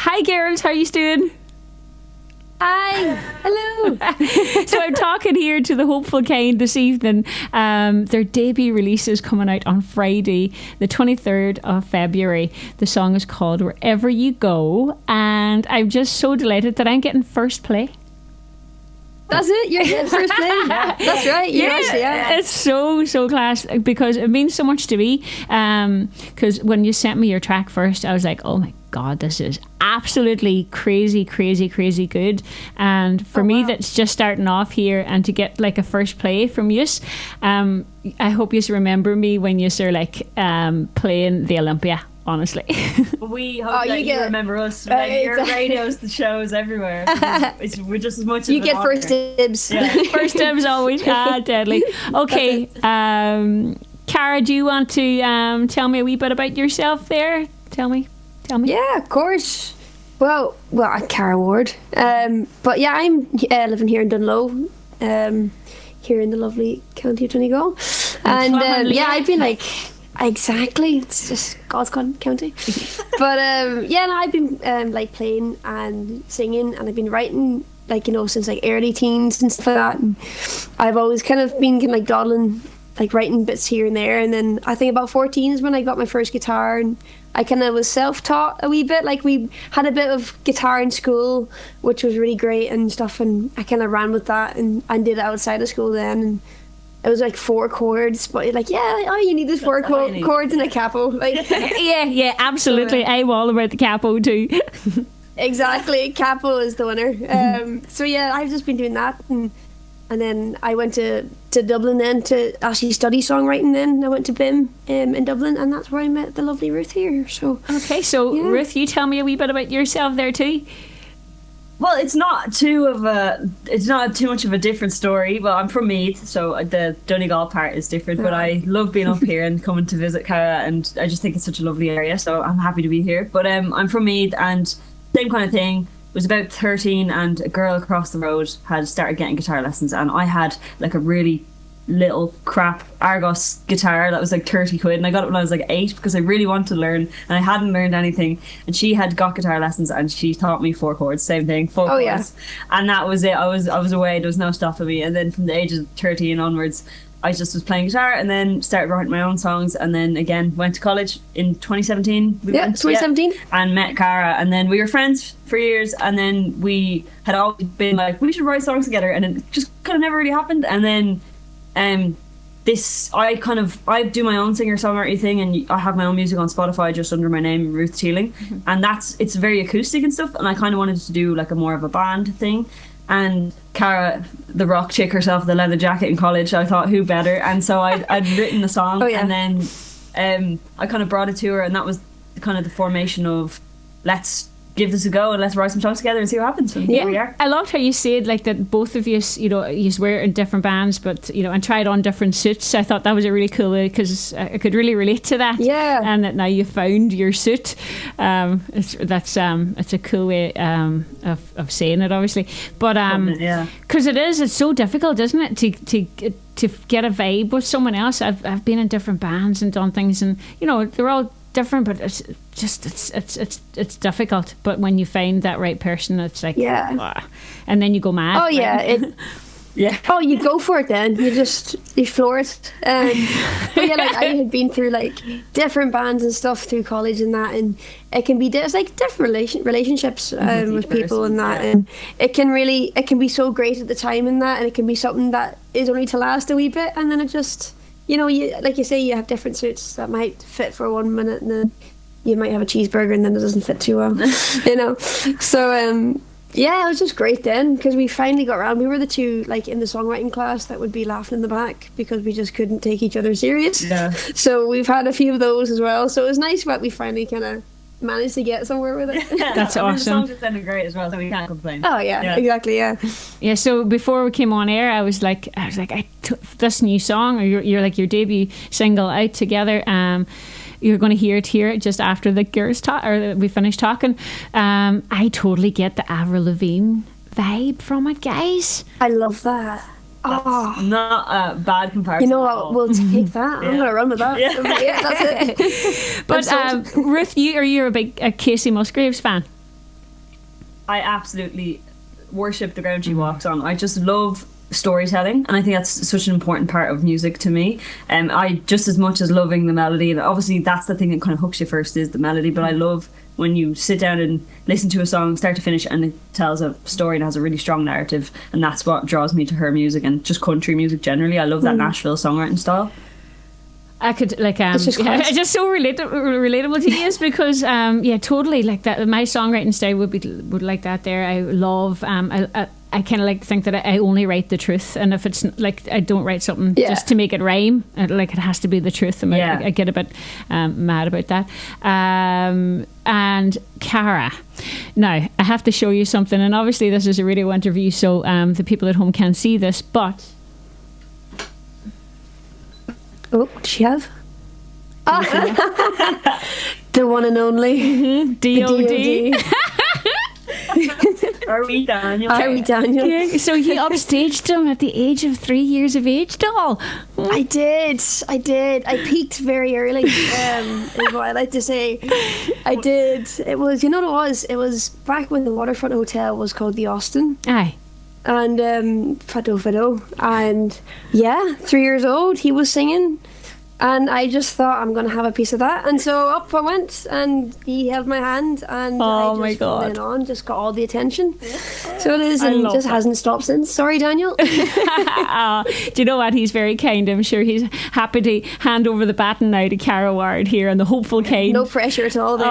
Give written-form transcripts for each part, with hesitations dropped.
Hi girls, how you doing? Hi, hello. So I'm talking here to the hopeful kind this evening. Their debut release is coming out on Friday, the 23rd of February. The song is called Wherever You Go, and I'm just so delighted that I'm getting first play. That's it, you're getting first play. That's right, yeah. It's so class because it means so much to me. Because when you sent me your track first, I was like, oh my God, this is absolutely crazy good. And for me, that's just starting off here, and to get like a first play from you, I hope you remember me when you're playing the Olympia. Honestly, we hope that you remember us. Your radios, the shows everywhere. We're just as much. You get first dibs. Yeah. First dibs always. Deadly. Okay, Cara, do you want to tell me a wee bit about yourself? There, tell me. Yeah, of course. Well, I'm Cara Ward. But yeah, I'm living here in Dunlow, here in the lovely county of Donegal, and I've been like. Exactly, it's just God's county. But I've been playing and singing, and I've been writing since early teens and stuff like that. And I've always kind of been dawdling, writing bits here and there. And then I think about 14 is when I got my first guitar, and I kind of was self-taught a wee bit. We had a bit of guitar in school, which was really great and stuff, and I kind of ran with that and did it outside of school then. And it was 4 chords, but you need these 4 chords and a capo. Yeah, absolutely. I'm all about the capo too. Exactly, capo is the winner. So yeah, I've just been doing that, and then I went to Dublin then to actually study songwriting. Then I went to BIM in Dublin, and that's where I met the lovely Ruth here. So okay, so yeah. Ruth, you tell me a wee bit about yourself there too. Well, it's not too much of a different story. Well, I'm from Meath, so the Donegal part is different, but I love being up here and coming to visit Cara, and I just think it's such a lovely area, so I'm happy to be here. But I'm from Meath, and same kind of thing. It was about 13, and a girl across the road had started getting guitar lessons, and I had a really little crap Argos guitar that was 30 quid, and I got it when I was 8 because I really wanted to learn, and I hadn't learned anything, and she had got guitar lessons, and she taught me 4 chords, same thing, 4 chords. Yeah. And that was it. I was away, there was no stopping me. And then from the age of 13 onwards, I just was playing guitar, and then started writing my own songs, and then again went to college in 2017. 2017. And met Cara, and then we were friends for years, and then we had always been we should write songs together, and it just kind of never really happened. And then I do my own singer-songwriter thing, and I have my own music on Spotify just under my name, Ruth Teeling, and it's very acoustic and stuff, and I kind of wanted to do a more of a band thing. And Cara, the rock chick herself, the leather jacket in college, I thought, who better? And so I'd written the song, and then I kind of brought it to her, and that was kind of the formation of let's give this a go and let's write some songs together and see what happens. And here we are. I loved how you said that both of you, you were in different bands, but and tried on different suits. I thought that was a really cool way, because I could really relate to that. Yeah. And that now you found your suit. It's a cool way of saying it, obviously. But because it's so difficult, isn't it, to get a vibe with someone else. I've been in different bands and done things, and they're all different, but it's difficult. But when you find that right person, it's and then you go mad. Oh yeah, Oh, you go for it then. You floor it. But yeah, I had been through different bands and stuff through college and that, and it can be different relationships with people and that, and it can be so great at the time and that, and it can be something that is only to last a wee bit, and then it just like you say, you have different suits that might fit for 1 minute, and then you might have a cheeseburger and then it doesn't fit too well. So it was just great then, because we finally got around. We were the two in the songwriting class that would be laughing in the back because we just couldn't take each other serious. Yeah. So we've had a few of those as well, so it was nice that we finally kind of managed to get somewhere with it. That's awesome. The songs are sounding great as well, so we can't complain. Oh yeah, exactly, yeah. So before we came on air, I was like, this new song, or your debut single out together. You're going to hear it just after the girls talk, or we finish talking. I totally get the Avril Lavigne vibe from it, guys. I love that. That's not a bad comparison. You know what? We'll take that. I'm going to run with that. Yeah, that's it. But Ruth, you're a big Casey Musgraves fan. I absolutely worship the ground she walks on. I just love storytelling, and I think that's such an important part of music to me. I just as much as loving the melody, and obviously that's the thing that kind of hooks you first is the melody, but I love when you sit down and listen to a song start to finish and it tells a story and has a really strong narrative, and that's what draws me to her music and just country music generally. I love that Nashville songwriting style. I could like it's just so relatable to you, because totally like that. My songwriting style would like that there. I love I kind of like to think that I only write the truth, and if it's like I don't write something just to make it rhyme, like it has to be the truth. And I get a bit mad about that. And Cara, now I have to show you something, and obviously this is a radio interview, so the people at home can't see this, but what does she have? The one and only D.O.D. Are we Daniel? Yeah, so you upstaged him at the age of 3 years of age, doll. I did. I peaked very early, is what I like to say. I did. It was, you know what it was? It was back when the Waterfront Hotel was called the Austin. Aye. And Fido. And 3 years old, he was singing. And I just thought, I'm going to have a piece of that. And so up I went, and he held my hand, and I just went on, just got all the attention. So it is, and just hasn't stopped since. Sorry, Daniel. Do you know what? He's very kind. I'm sure he's happy to hand over the baton now to Cara Ward here on the hopeful kind. No pressure at all there.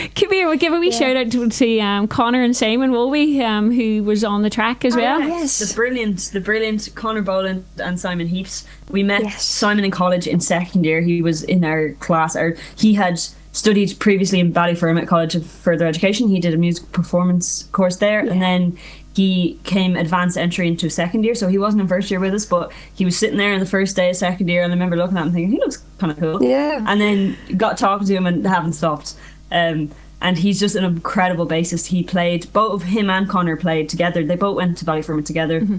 Come here, we'll give a wee shout out to Connor and Simon, will we? Who was on the track as well. Yes. The brilliant Connor Boland and Simon Heaps. We met Simon in college in second year. He was in our class, or he had studied previously in Ballyfermot College of Further Education. He did a music performance course there, and then he came advanced entry into second year, so he wasn't in first year with us, but he was sitting there on the first day of second year, and I remember looking at him and thinking, he looks kind of cool. Yeah. And then got talking to him and haven't stopped. And he's just an incredible bassist. He played, both him and Connor played together. They both went to Ballyfermot together. Mm-hmm.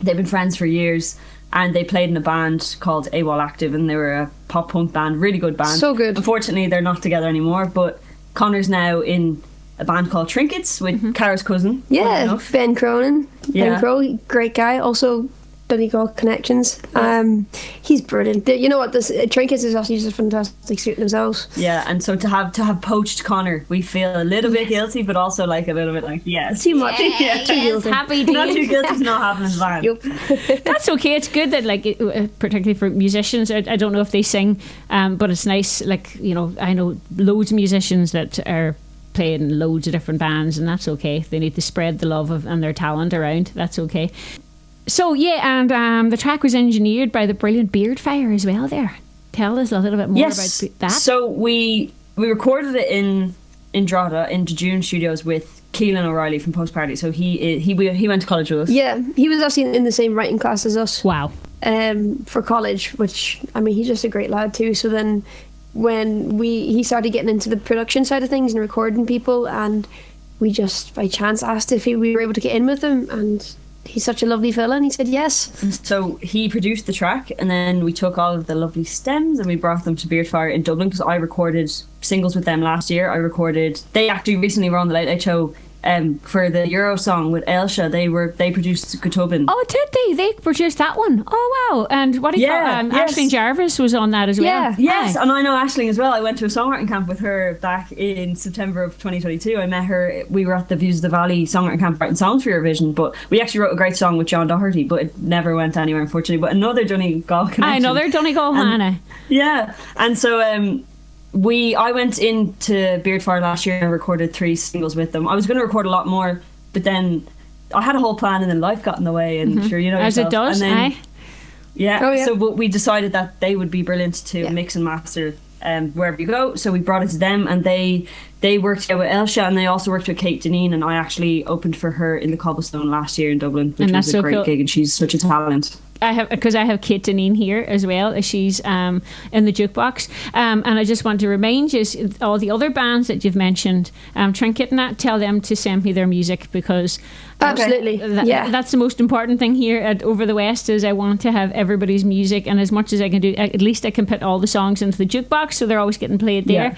They've been friends for years. And they played in a band called AWOL Active, and they were a pop punk band, really good band. So good. Unfortunately, they're not together anymore, but Connor's now in a band called Trinkets with Cara's cousin. Yeah, Ben Cronin. Yeah. Ben Crow, great guy. Also, Donegal connections. He's brilliant. You know what? This Trinkets is actually just fantastic suiting themselves. Yeah, and so to have poached Connor, we feel a little bit guilty, but also like a little bit like too much. Too guilty. Happy days. Not too guilty to not having his band. Yep. That's okay. It's good that particularly for musicians. I don't know if they sing, but it's nice. Like I know loads of musicians that are playing loads of different bands, and that's okay. They need to spread the love and their talent around. That's okay. So and the track was engineered by the brilliant Beard Fire as well there. Tell us a little bit more about that. So we recorded it in Drogheda in the June Studios with Keelan O'Reilly from Post Party. So he went to college with us. Yeah, he was actually in the same writing class as us. Wow. For college, which he's just a great lad too. So then when he started getting into the production side of things and recording people, and we just by chance asked if we were able to get in with him, and he's such a lovely fella, and he said yes. So he produced the track, and then we took all of the lovely stems and we brought them to Beard Fire in Dublin, because I recorded singles with them last year. They actually recently were on the Late Late Show for the Euro song with Ailsa. They produced Gutubin. Oh, did they? They produced that one. Oh wow! And what do you call Aisling Jarvis was on that as well. Yeah. Yes, and I know Aisling as well. I went to a songwriting camp with her back in September of 2022. I met her. We were at the Views of the Valley songwriting camp writing songs for Eurovision, but we actually wrote a great song with John Doherty, but it never went anywhere, unfortunately. But another Donegal connection. Another Donegal Hannah. Yeah, and so I went into Beard Fire last year and recorded 3 singles with them. I was going to record a lot more, but then I had a whole plan, and then life got in the way, and sure, you know as yourself. it does. And then, yeah. So we decided that they would be brilliant to mix and master wherever you go. So we brought it to them, and they worked out with Ailsa, and they also worked with Kate Deneen, and I actually opened for her in the Cobblestone last year in Dublin, which was a great gig, and she's such a talent. I have Kate Deneen here as well, as she's in the jukebox, and I just want to remind you, all the other bands that you've mentioned, Trinket and that, tell them to send me their music, because absolutely, that's the most important thing here at Over the West, is I want to have everybody's music, and as much as I can do, at least I can put all the songs into the jukebox, so they're always getting played there.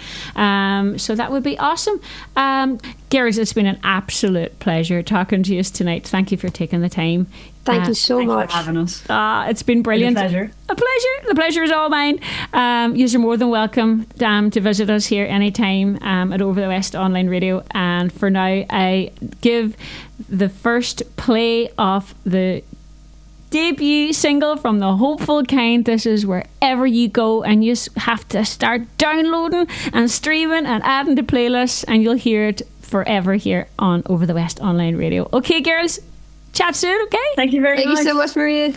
So that would be awesome. Girls, it's been an absolute pleasure talking to you tonight. Thank you for taking the time. Thank you so much for having us. It's been brilliant. A pleasure. A pleasure. The pleasure is all mine. You're more than welcome to visit us here anytime at Over the West Online Radio. And for now, I give the first play of the debut single from the Hopeful Kind. This is Wherever You Go, and you have to start downloading and streaming and adding to playlists, and you'll hear it forever here on Over the West Online Radio. Okay, girls, chat soon. Okay, thank you very much. Thank you so much, Maria.